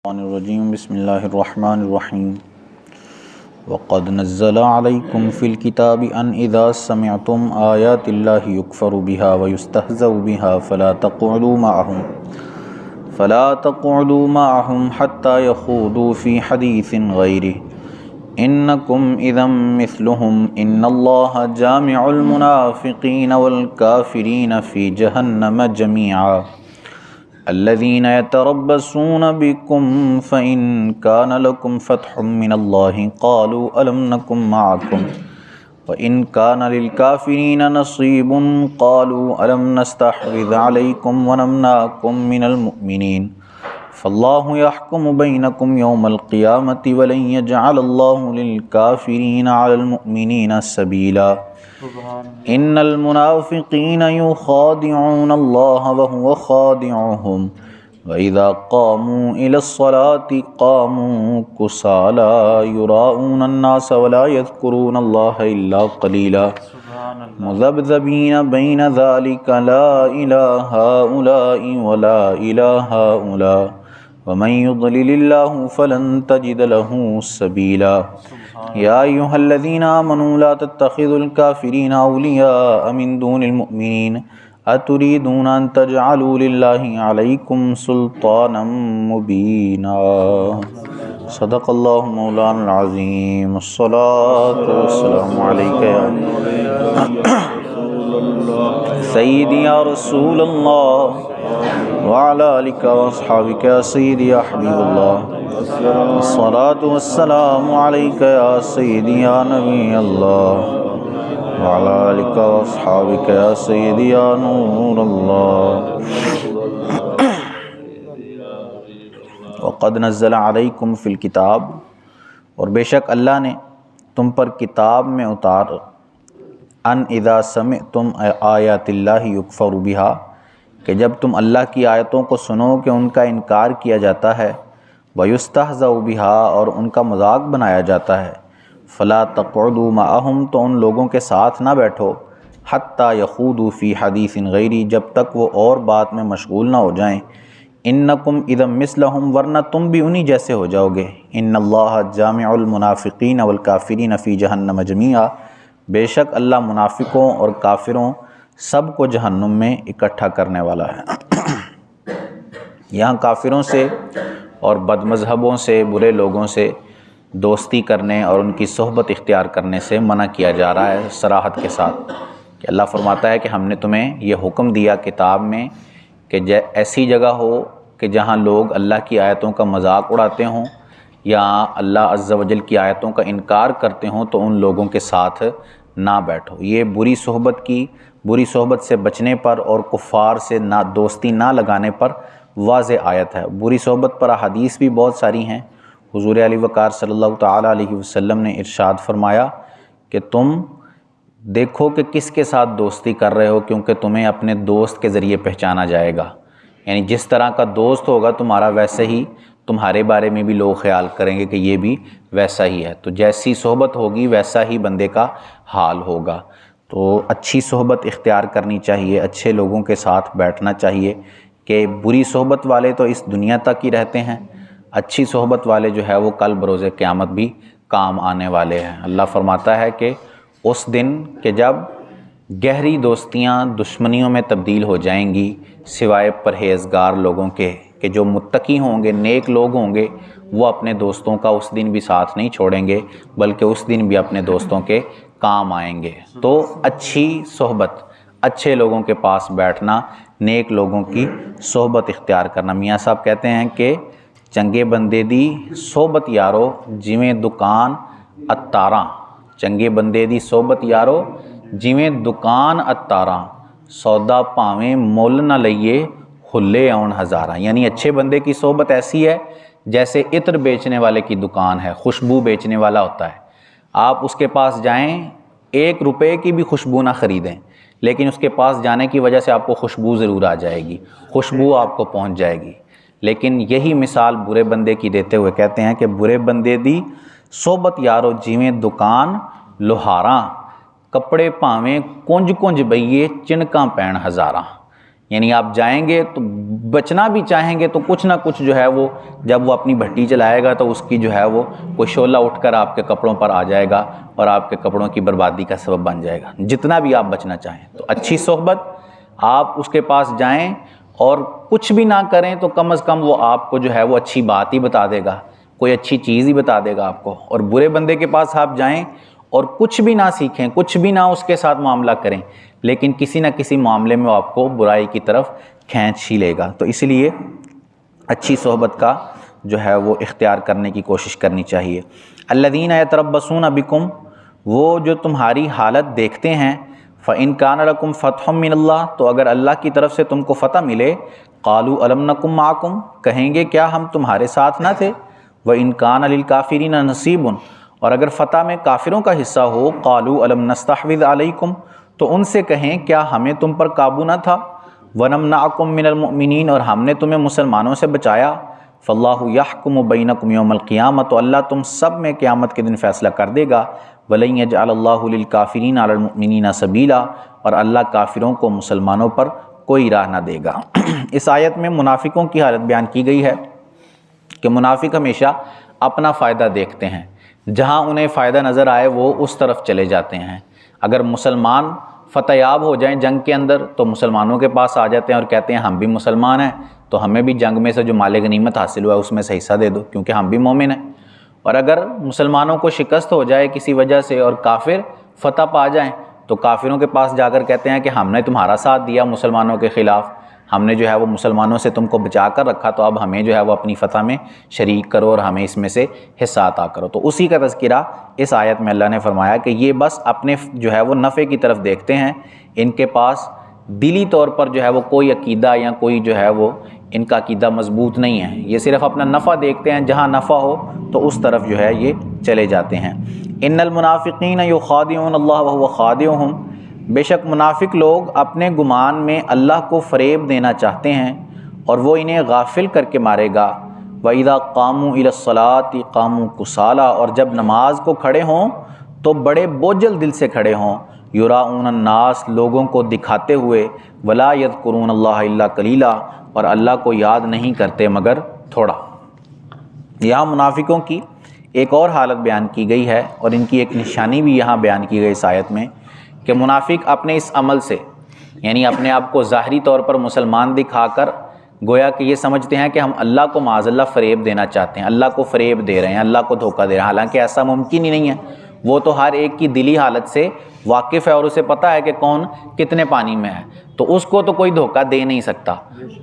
الرجیم بسم اللہ الرحمن الرحیم وقد نزل علیکم فی الکتاب ان اذا سمعتم آیات اللہ یکفر بها ویستہزأ بها فلا تقعدوا معهم حتى يخوضوا في حدیث غیرہ انکم اذا مثلهم ان اللہ جامع المنافقین والکافرین فی جہنم جميعا الذين يتربصون بكم فإن كان لكم فتح من الله قالوا ألم نكن معكم وإن كان للكافرين نصيب قالوا ألم نستحوذ عليكم ونمنعكم من المؤمنين فالله يحكم بينكم يوم القيامة ولن يجعل الله للكافرين على المؤمنين سبيلا ان المنافقین یخادعون اللہ وهو خادعهم واذا قاموا الى الصلاة قاموا كسالى يراءون الناس ولا يذكرون الله الا قليلا مذبذبین بین ذلك لا الى هؤلاء ولا الى هؤلاء ومن يضلل الله فلن تجد له سبيلا یا ایہا الذین آمنوا لا تتخذوا الکافرین اولیاء من دون المؤمنین اتریدون ان تجعلوا للہ علیکم سلطانا مبینا صدق اللہ مولانا العظیم الصلاة والسلام علیکہ یا سیدی یا رسول اللہ وعلی آلک واصحابک یا سیدی یا حبیب اللہ الصلاة والسلام علیکہ یا سیدی یا نبی اللہ وعلی آلک واصحابک یا سیدی یا نور اللہ وقد نزل علیکم فی الکتاب، اور بے شک اللہ نے تم پر کتاب میں اتار، ان اذا سمعتم آیات اللہ یکفر بہا، کہ جب تم اللہ کی آیتوں کو سنو کہ ان کا انکار کیا جاتا ہے، وَيُسْتَهْزَأُ بِهَا، اور ان کا مذاق بنایا جاتا ہے، فَلَا تَقْعُدُوا مَعَهُمْ، تو ان لوگوں کے ساتھ نہ بیٹھو، حَتَّى يَخُوضُوا فِي حَدِيثٍ غَيْرِهِ، جب تک وہ اور بات میں مشغول نہ ہو جائیں، اِنَّكُمْ اِذًا مِثْلَهُمْ، ورنہ تم بھی انہی جیسے ہو جاؤ گے، إِنَّ اللَّهَ جَامِعُ الْمُنَافِقِينَ وَالْكَافِرِينَ فِي جَهَنَّمَ جَمِيعًا، بے شک اللہ منافقوں اور کافروں سب کو جہنم میں اکٹھا کرنے والا ہے۔ یہاں کافروں سے اور بد مذہبوں سے، برے لوگوں سے دوستی کرنے اور ان کی صحبت اختیار کرنے سے منع کیا جا رہا ہے صراحت کے ساتھ، کہ اللہ فرماتا ہے کہ ہم نے تمہیں یہ حکم دیا کتاب میں کہ ایسی جگہ ہو کہ جہاں لوگ اللہ کی آیتوں کا مذاق اڑاتے ہوں یا اللہ عز و جل کی آیتوں کا انکار کرتے ہوں تو ان لوگوں کے ساتھ نہ بیٹھو۔ یہ بری صحبت سے بچنے پر اور کفار سے دوستی نہ لگانے پر واضح آیت ہے۔ بری صحبت پر احادیث بھی بہت ساری ہیں۔ حضور علی وقار صلی اللہ تعالیٰ علیہ وسلم نے ارشاد فرمایا کہ تم دیکھو کہ کس کے ساتھ دوستی کر رہے ہو، کیونکہ تمہیں اپنے دوست کے ذریعے پہچانا جائے گا، یعنی جس طرح کا دوست ہوگا تمہارا ویسے ہی تمہارے بارے میں بھی لوگ خیال کریں گے کہ یہ بھی ویسا ہی ہے، تو جیسی صحبت ہوگی ویسا ہی بندے کا حال ہوگا۔ تو اچھی صحبت اختیار کرنی چاہیے، اچھے لوگوں کے ساتھ بیٹھنا چاہیے، کہ بری صحبت والے تو اس دنیا تک ہی رہتے ہیں، اچھی صحبت والے جو ہے وہ کل بروز قیامت بھی کام آنے والے ہیں۔ اللہ فرماتا ہے کہ اس دن کہ جب گہری دوستیاں دشمنیوں میں تبدیل ہو جائیں گی، سوائے پرہیزگار لوگوں کے، کہ جو متقی ہوں گے، نیک لوگ ہوں گے، وہ اپنے دوستوں کا اس دن بھی ساتھ نہیں چھوڑیں گے، بلکہ اس دن بھی اپنے دوستوں کے کام آئیں گے۔ تو اچھی صحبت، اچھے لوگوں کے پاس بیٹھنا، نیک لوگوں کی صحبت اختیار کرنا۔ میاں صاحب کہتے ہیں کہ چنگے بندے دی صحبت یارو جویں دکان اتاراں، چنگے بندے دی صحبت یارو جویں دکان اتاراں، سودا پاویں مول نہ لئیے ہلے آن ہزاراں، یعنی اچھے بندے کی صحبت ایسی ہے جیسے عطر بیچنے والے کی دکان ہے، خوشبو بیچنے والا ہوتا ہے۔ آپ اس کے پاس جائیں، 1 روپے کی بھی خوشبو نہ خریدیں، لیکن اس کے پاس جانے کی وجہ سے آپ کو خوشبو ضرور آ جائے گی، خوشبو آپ کو پہنچ جائے گی۔ لیکن یہی مثال برے بندے کی دیتے ہوئے کہتے ہیں کہ برے بندے دی صحبت یارو جیویں دکان لوہاراں، کپڑے پاویں کنج کنج بئیے چنکاں پین ہزاراں، یعنی آپ جائیں گے تو بچنا بھی چاہیں گے تو کچھ نہ کچھ جو ہے وہ جب وہ اپنی بھٹی جلائے گا تو اس کی جو ہے وہ کوئی شعلہ اٹھ کر آپ کے کپڑوں پر آ جائے گا اور آپ کے کپڑوں کی بربادی کا سبب بن جائے گا، جتنا بھی آپ بچنا چاہیں۔ تو اچھی صحبت، آپ اس کے پاس جائیں اور کچھ بھی نہ کریں تو کم از کم وہ آپ کو جو ہے وہ اچھی بات ہی بتا دے گا، کوئی اچھی چیز ہی بتا دے گا آپ کو۔ اور برے بندے کے پاس آپ جائیں اور کچھ بھی نہ سیکھیں، کچھ بھی نہ اس کے ساتھ معاملہ کریں، لیکن کسی نہ کسی معاملے میں وہ آپ کو برائی کی طرف کھینچ ہی لے گا۔ تو اس لیے اچھی صحبت کا جو ہے وہ اختیار کرنے کی کوشش کرنی چاہیے۔ الذین یتربصون بکم، وہ جو تمہاری حالت دیکھتے ہیں، فإن کان لکم فتح من اللہ، تو اگر اللہ کی طرف سے تم کو فتح ملے، قالوا الم نکم معکم، کہیں گے کیا ہم تمہارے ساتھ نہ تھے، وإن کان للکافرین نصیب، اور اگر فتح میں کافروں کا حصہ ہو، قالوا الم نستحوذ علیکم، تو ان سے کہیں کیا ہمیں تم پر قابو نہ تھا، وَنَمْنَعَكُم مِّنَ الْمُؤْمِنِينَ، اور ہم نے تمہیں مسلمانوں سے بچایا، فاللہ یحکم بینکم یوم القیامۃ، تو اللہ تم سب میں قیامت کے دن فیصلہ کر دے گا، وَلَن یجعل اللہ للکافرین علی المؤمنین سبیلا، اور اللہ کافروں کو مسلمانوں پر کوئی راہ نہ دے گا۔ اس آیت میں منافقوں کی حالت بیان کی گئی ہے کہ منافق ہمیشہ اپنا فائدہ دیکھتے ہیں، جہاں انہیں فائدہ نظر آئے وہ اس طرف چلے جاتے ہیں۔ اگر مسلمان فتح یاب ہو جائیں جنگ کے اندر تو مسلمانوں کے پاس آ جاتے ہیں اور کہتے ہیں ہم بھی مسلمان ہیں تو ہمیں بھی جنگ میں سے جو مال غنیمت حاصل ہوا ہے اس میں سے حصہ دے دو، کیونکہ ہم بھی مومن ہیں۔ اور اگر مسلمانوں کو شکست ہو جائے کسی وجہ سے اور کافر فتح پا جائیں تو کافروں کے پاس جا کر کہتے ہیں کہ ہم نے تمہارا ساتھ دیا مسلمانوں کے خلاف، ہم نے جو ہے وہ مسلمانوں سے تم کو بچا کر رکھا، تو اب ہمیں جو ہے وہ اپنی فتح میں شریک کرو اور ہمیں اس میں سے حصہ عطا کرو۔ تو اسی کا تذکرہ اس آیت میں اللہ نے فرمایا کہ یہ بس اپنے جو ہے وہ نفع کی طرف دیکھتے ہیں، ان کے پاس دلی طور پر جو ہے وہ کوئی عقیدہ یا کوئی جو ہے وہ ان کا عقیدہ مضبوط نہیں ہے، یہ صرف اپنا نفع دیکھتے ہیں، جہاں نفع ہو تو اس طرف جو ہے یہ چلے جاتے ہیں۔ ان المنافقین یخادعون اللہ وهو خادعهم، بے شک منافق لوگ اپنے گمان میں اللہ کو فریب دینا چاہتے ہیں اور وہ انہیں غافل کر کے مارے گا۔ وَإِذَا قَامُوا إِلَى الصَّلَاةِ قَامُوا كُسَالَىٰ، اور جب نماز کو کھڑے ہوں تو بڑے بوجھل دل سے کھڑے ہوں، یراؤون الناس، لوگوں کو دکھاتے ہوئے، ولا یذکرون اللہ الا قلیلا، اور اللہ کو یاد نہیں کرتے مگر تھوڑا۔ یہاں منافقوں کی ایک اور حالت بیان کی گئی ہے اور ان کی ایک نشانی بھی یہاں بیان کی گئی اس آیت میں کہ منافق اپنے اس عمل سے، یعنی اپنے آپ کو ظاہری طور پر مسلمان دکھا کر گویا کہ یہ سمجھتے ہیں کہ ہم اللہ کو معاذ اللہ فریب دینا چاہتے ہیں، اللہ کو فریب دے رہے ہیں، اللہ کو دھوکہ دے رہے ہیں، حالانکہ ایسا ممکن ہی نہیں ہے۔ وہ تو ہر ایک کی دلی حالت سے واقف ہے اور اسے پتہ ہے کہ کون کتنے پانی میں ہے، تو اس کو تو کوئی دھوکہ دے نہیں سکتا۔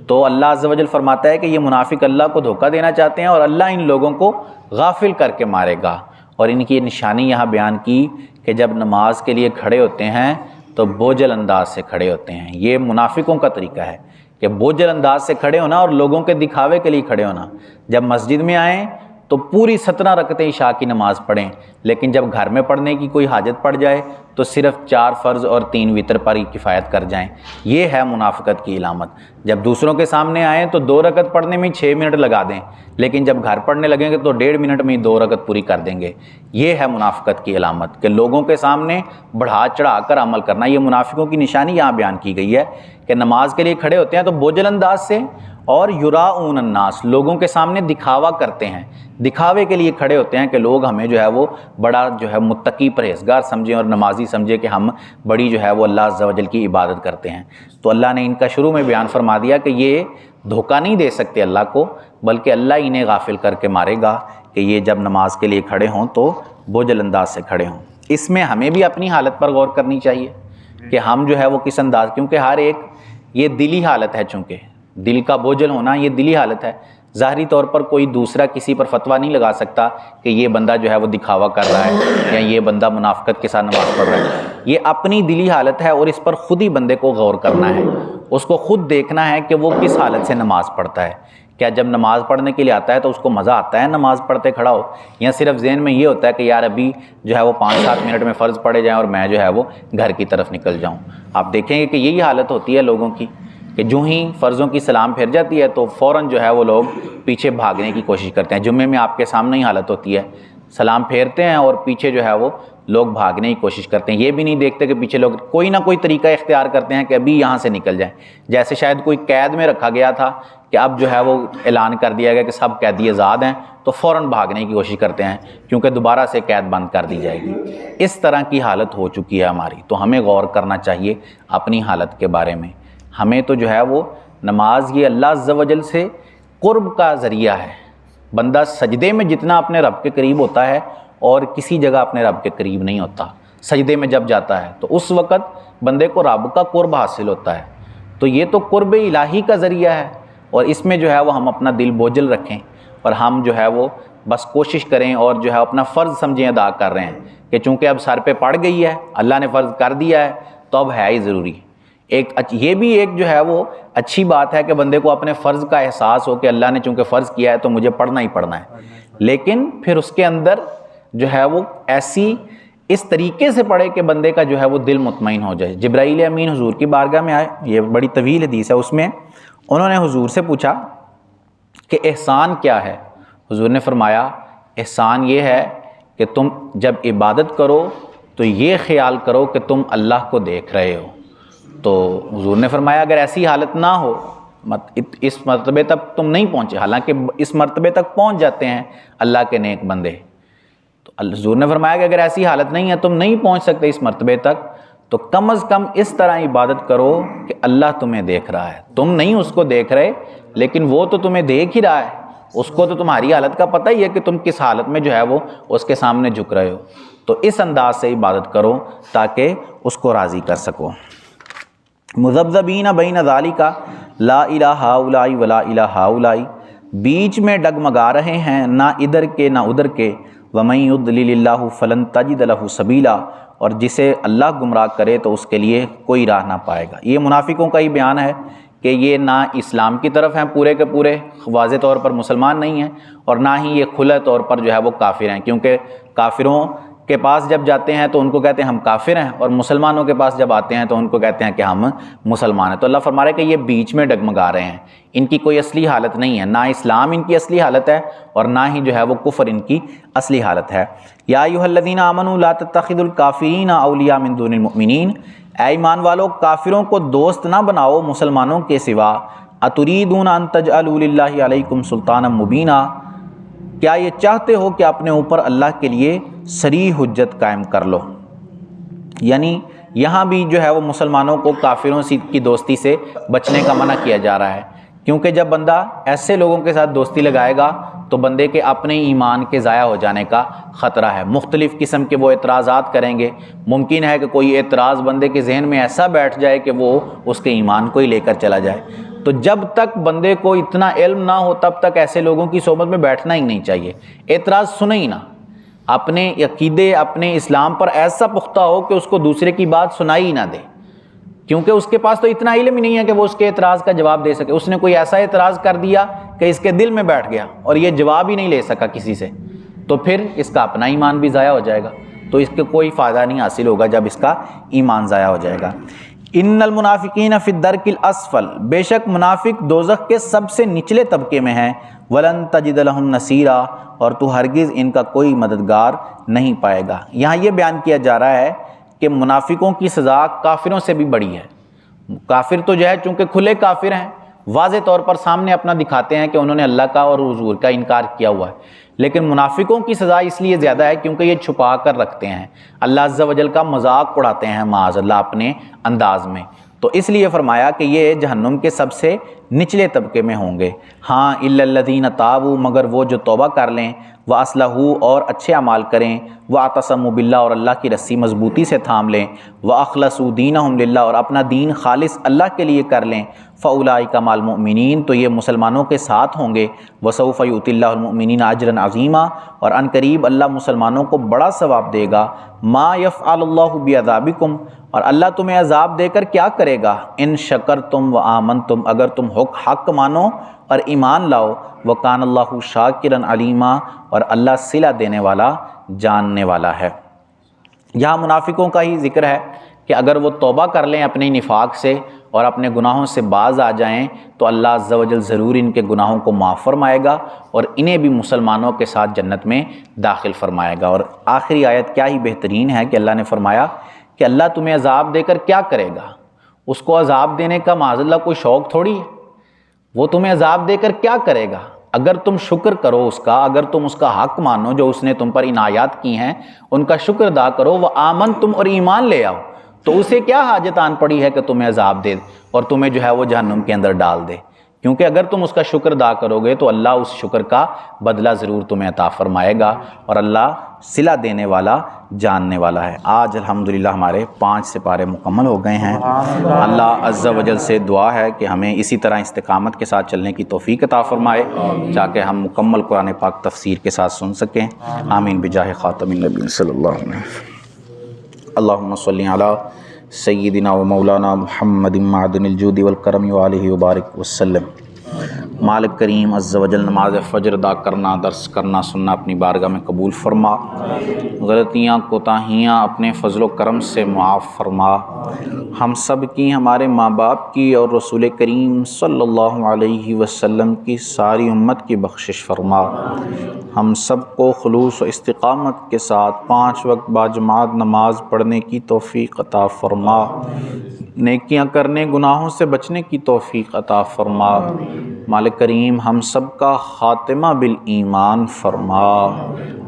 تو اللہ عز و جل فرماتا ہے کہ یہ منافق اللہ کو دھوکہ دینا چاہتے ہیں اور اللہ ان لوگوں کو غافل کر کے مارے گا۔ اور ان کی نشانی یہاں بیان کی کہ جب نماز کے لیے کھڑے ہوتے ہیں تو بوجھل انداز سے کھڑے ہوتے ہیں۔ یہ منافقوں کا طریقہ ہے کہ بوجھل انداز سے کھڑے ہونا اور لوگوں کے دکھاوے کے لیے کھڑے ہونا۔ جب مسجد میں آئیں تو پوری 17 رکعتیں عشاء کی نماز پڑھیں، لیکن جب گھر میں پڑھنے کی کوئی حاجت پڑ جائے تو صرف 4 فرض اور 3 وتر پر ہی کفایت کر جائیں۔ یہ ہے منافقت کی علامت۔ جب دوسروں کے سامنے آئیں تو 2 رکعت پڑھنے میں 6 منٹ لگا دیں، لیکن جب گھر پڑھنے لگیں گے تو 1.5 منٹ میں ہی 2 رکعت پوری کر دیں گے۔ یہ ہے منافقت کی علامت کہ لوگوں کے سامنے بڑھا چڑھا کر عمل کرنا۔ یہ منافقوں کی نشانی یہاں بیان کی گئی ہے کہ نماز کے لیے کھڑے ہوتے ہیں تو بوجھل انداز سے، اور یراؤون الناس، لوگوں کے سامنے دکھاوا کرتے ہیں، دکھاوے کے لیے کھڑے ہوتے ہیں کہ لوگ ہمیں جو ہے وہ بڑا جو ہے متقی پرہیزگار سمجھیں اور نمازی سمجھے کہ ہم بڑی جو ہے وہ اللہ عز و جل کی عبادت کرتے ہیں۔ تو اللہ نے ان کا شروع میں بیان فرما دیا کہ یہ دھوکہ نہیں دے سکتے اللہ کو، بلکہ اللہ انہیں غافل کر کے مارے گا کہ یہ جب نماز کے لیے کھڑے ہوں تو بوجھل انداز سے کھڑے ہوں۔ اس میں ہمیں بھی اپنی حالت پر غور کرنی چاہیے کہ ہم جو ہے وہ کس انداز، کیونکہ ہر ایک یہ دلی حالت ہے، چونکہ دل کا بوجھل ہونا یہ دلی حالت ہے۔ ظاہری طور پر کوئی دوسرا کسی پر فتویٰ نہیں لگا سکتا کہ یہ بندہ جو ہے وہ دکھاوا کر رہا ہے یا یہ بندہ منافقت کے ساتھ نماز پڑھ رہا ہے۔ یہ اپنی دلی حالت ہے اور اس پر خود ہی بندے کو غور کرنا ہے، اس کو خود دیکھنا ہے کہ وہ کس حالت سے نماز پڑھتا ہے۔ کیا جب نماز پڑھنے کے لیے آتا ہے تو اس کو مزہ آتا ہے نماز پڑھتے کھڑا ہو، یا صرف ذہن میں یہ ہوتا ہے کہ یار ابھی جو ہے وہ 5-7 منٹ میں فرض پڑھے جائیں اور میں جو ہے وہ گھر کی طرف نکل جاؤں۔ آپ دیکھیں گے کہ یہی حالت ہوتی ہے لوگوں کی کہ جو ہی فرضوں کی سلام پھر جاتی ہے تو فوراً جو ہے وہ لوگ پیچھے بھاگنے کی کوشش کرتے ہیں۔ جمعے میں آپ کے سامنے ہی حالت ہوتی ہے، سلام پھیرتے ہیں اور پیچھے جو ہے وہ لوگ بھاگنے کی کوشش کرتے ہیں، یہ بھی نہیں دیکھتے کہ پیچھے لوگ کوئی نہ کوئی طریقہ اختیار کرتے ہیں کہ ابھی یہاں سے نکل جائیں۔ جیسے شاید کوئی قید میں رکھا گیا تھا کہ اب جو ہے وہ اعلان کر دیا گیا کہ سب قیدی آزاد ہیں، تو فوراً بھاگنے کی کوشش کرتے ہیں کیونکہ دوبارہ سے قید بند کر دی جائے گی۔ اس طرح کی حالت ہو چکی ہے ہماری، تو ہمیں غور کرنا چاہیے اپنی حالت کے بارے میں۔ ہمیں تو جو ہے وہ نماز یہ اللہ عز و جل سے قرب کا ذریعہ ہے۔ بندہ سجدے میں جتنا اپنے رب کے قریب ہوتا ہے اور کسی جگہ اپنے رب کے قریب نہیں ہوتا۔ سجدے میں جب جاتا ہے تو اس وقت بندے کو رب کا قرب حاصل ہوتا ہے، تو یہ تو قرب الہی کا ذریعہ ہے، اور اس میں جو ہے وہ ہم اپنا دل بوجھل رکھیں اور ہم جو ہے وہ بس کوشش کریں اور جو ہے اپنا فرض سمجھیں ادا کر رہے ہیں کہ چونکہ اب سر پہ پڑ گئی ہے، اللہ نے فرض کر دیا ہے تو اب ہے ہی ضروری۔ یہ بھی ایک جو ہے وہ اچھی بات ہے کہ بندے کو اپنے فرض کا احساس ہو کہ اللہ نے چونکہ فرض کیا ہے تو مجھے پڑھنا ہی پڑھنا ہے، لیکن پھر اس کے اندر جو ہے وہ اس طریقے سے پڑھے کہ بندے کا جو ہے وہ دل مطمئن ہو جائے۔ جبرائیل امین حضور کی بارگاہ میں آئے، یہ بڑی طویل حدیث ہے، اس میں انہوں نے حضور سے پوچھا کہ احسان کیا ہے؟ حضور نے فرمایا احسان یہ ہے کہ تم جب عبادت کرو تو یہ خیال کرو کہ تم اللہ کو دیکھ رہے ہو۔ تو حضور نے فرمایا اگر ایسی حالت نہ ہو، اس مرتبے تک تم نہیں پہنچے، حالانکہ اس مرتبے تک پہنچ جاتے ہیں اللہ کے نیک بندے، تو حضور نے فرمایا کہ اگر ایسی حالت نہیں ہے، تم نہیں پہنچ سکتے اس مرتبے تک، تو کم از کم اس طرح عبادت کرو کہ اللہ تمہیں دیکھ رہا ہے، تم نہیں اس کو دیکھ رہے لیکن وہ تو تمہیں دیکھ ہی رہا ہے، اس کو تو تمہاری حالت کا پتہ ہی ہے کہ تم کس حالت میں جو ہے وہ اس کے سامنے جھک رہے ہو، تو اس انداز سے عبادت کرو تاکہ اس کو راضی کر سکو۔ مذبذبین بین ذالک لا الہ ہؤلاء ولا الہ ہؤلاء، بیچ میں ڈگمگا رہے ہیں، نہ ادھر کے نہ ادھر کے، ومن یضلل اللہ فلن تجد لہ سبیلا، اور جسے اللہ گمراہ کرے تو اس کے لیے کوئی راہ نہ پائے گا۔ یہ منافقوں کا ہی بیان ہے کہ یہ نہ اسلام کی طرف ہیں پورے کے پورے، واضح طور پر مسلمان نہیں ہیں، اور نہ ہی یہ کھلے طور پر جو ہے وہ کافر ہیں، کیونکہ کافروں کے پاس جب جاتے ہیں تو ان کو کہتے ہیں ہم کافر ہیں، اور مسلمانوں کے پاس جب آتے ہیں تو ان کو کہتے ہیں کہ ہم مسلمان ہیں۔ تو اللہ فرما رہا ہے کہ یہ بیچ میں ڈگمگا رہے ہیں، ان کی کوئی اصلی حالت نہیں ہے، نہ اسلام ان کی اصلی حالت ہے اور نہ ہی جو ہے وہ کفر ان کی اصلی حالت ہے۔ یا ایھا الذین آمنوا لا تتخذوا الکافرین اولیاء من دون المؤمنین، اے ایمان والو کافروں کو دوست نہ بناؤ مسلمانوں کے سوا، اتریدون ان تجعلوا للہ علیکم سلطانا مبینا، کیا یہ چاہتے ہو کہ اپنے اوپر اللہ کے لیے صریح حجت قائم کر لو؟ یعنی یہاں بھی جو ہے وہ مسلمانوں کو کافروں کی دوستی سے بچنے کا منع کیا جا رہا ہے، کیونکہ جب بندہ ایسے لوگوں کے ساتھ دوستی لگائے گا تو بندے کے اپنے ایمان کے ضائع ہو جانے کا خطرہ ہے۔ مختلف قسم کے وہ اعتراضات کریں گے، ممکن ہے کہ کوئی اعتراض بندے کے ذہن میں ایسا بیٹھ جائے کہ وہ اس کے ایمان کو ہی لے کر چلا جائے۔ تو جب تک بندے کو اتنا علم نہ ہو تب تک ایسے لوگوں کی صحبت میں بیٹھنا ہی نہیں چاہیے، اعتراض سنے ہی نہ، اپنے عقیدے اپنے اسلام پر ایسا پختہ ہو کہ اس کو دوسرے کی بات سنائی ہی نہ دے، کیونکہ اس کے پاس تو اتنا علم ہی نہیں ہے کہ وہ اس کے اعتراض کا جواب دے سکے۔ اس نے کوئی ایسا اعتراض کر دیا کہ اس کے دل میں بیٹھ گیا اور یہ جواب ہی نہیں لے سکا کسی سے، تو پھر اس کا اپنا ایمان بھی ضائع ہو جائے گا، تو اس کے کوئی فائدہ نہیں حاصل ہوگا جب اس کا ایمان ضائع ہو جائے گا۔ ان المنافقین فی الدرک الاسفل، بے شک منافق دوزخ کے سب سے نچلے طبقے میں ہیں، ولن تجد لہم نصیرا، اور تو ہرگز ان کا کوئی مددگار نہیں پائے گا۔ یہاں یہ بیان کیا جا رہا ہے کہ منافقوں کی سزا کافروں سے بھی بڑی ہے۔ کافر تو جو ہے چونکہ کھلے کافر ہیں، واضح طور پر سامنے اپنا دکھاتے ہیں کہ انہوں نے اللہ کا اور حضور کا انکار کیا ہوا ہے، لیکن منافقوں کی سزا اس لیے زیادہ ہے کیونکہ یہ چھپا کر رکھتے ہیں، اللہ عز و جل کا مذاق اڑاتے ہیں معاذ اللہ اپنے انداز میں، تو اس لیے فرمایا کہ یہ جہنم کے سب سے نچلے طبقے میں ہوں گے۔ ہاں الا الذین تابوا، مگر وہ جو توبہ کر لیں، واصلحوا اور اچھے اعمال کریں، واعتصموا باللہ اور اللہ کی رسی مضبوطی سے تھام لیں، واخلصوا دینہم للہ اور اپنا دین خالص اللہ کے لیے کر لیں، فاولئک مع المؤمنین تو یہ مسلمانوں کے ساتھ ہوں گے، وسوف یؤتی اللہ المؤمنین اجرا عظیما اور ان قریب اللہ مسلمانوں کو بڑا ثواب دے گا۔ ما یفعل اللہ بعذابکم، اور اللہ تمہیں عذاب دے کر کیا کرے گا، ان شکرتم و آمنتم، اگر تم حق مانو اور ایمان لاؤ، وکان اللہ شاکرا علیما اور اللہ صلہ دینے والا جاننے والا ہے۔ یہاں منافقوں کا ہی ذکر ہے کہ اگر وہ توبہ کر لیں اپنے نفاق سے اور اپنے گناہوں سے باز آ جائیں تو اللہ عز و جل ضرور ان کے گناہوں کو معاف فرمائے گا اور انہیں بھی مسلمانوں کے ساتھ جنت میں داخل فرمائے گا۔ اور آخری آیت کیا ہی بہترین ہے کہ اللہ نے فرمایا کہ اللہ تمہیں عذاب دے کر کیا کرے گا؟ اس کو عذاب دینے کا معاذ اللہ کوئی شوق تھوڑی ہے، وہ تمہیں عذاب دے کر کیا کرے گا؟ اگر تم شکر کرو اس کا، اگر تم اس کا حق مانو جو اس نے تم پر عنایات کی ہیں، ان کا شکر ادا کرو، وہ آمن تم اور ایمان لے آؤ، تو اسے کیا حاجت آن پڑی ہے کہ تمہیں عذاب دے اور تمہیں جو ہے وہ جہنم کے اندر ڈال دے؟ کیونکہ اگر تم اس کا شکر ادا کرو گے تو اللہ اس شکر کا بدلہ ضرور تمہیں عطا فرمائے گا، اور اللہ صلہ دینے والا جاننے والا ہے۔ آج الحمدللہ ہمارے 5 سپارے مکمل ہو گئے ہیں۔ اللہ عز و جل سے دعا ہے کہ ہمیں اسی طرح استقامت کے ساتھ چلنے کی توفیق عطا فرمائے تاکہ ہم مکمل قرآن پاک تفسیر کے ساتھ سن سکیں۔ آمین بجاہ خاتم النبی صلی اللہ علیہ وسلم۔ اللہم صلی علی سیدنا و مولانا محمد معدن الجود والکرم وآلہ وبارک وسلم۔ مالک کریم عز و جل نماز فجر ادا کرنا، درس کرنا، سننا اپنی بارگاہ میں قبول فرما، غلطیاں کوتاہیاں اپنے فضل و کرم سے معاف فرما، ہم سب کی، ہمارے ماں باپ کی اور رسول کریم صلی اللہ علیہ وسلم کی ساری امت کی بخشش فرما، ہم سب کو خلوص و استقامت کے ساتھ 5 وقت باجماعت نماز پڑھنے کی توفیق عطا فرما، نیکیاں کرنے، گناہوں سے بچنے کی توفیق عطا فرما۔ مالک کریم ہم سب کا خاتمہ بالایمان فرما،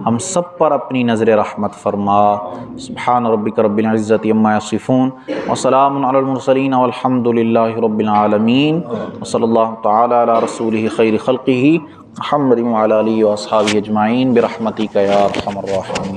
ہم سب پر اپنی نظر رحمت فرما۔ سبحان ربک رب العزت عما یصفون وسلام علی المرسلین والحمد للہ رب العالمین، وصلی اللہ تعالی علی رسولہ خیر خلقہ محمد وعلی آلہ واصحابہ اجمعین برحمتک یا ارحم الراحمین۔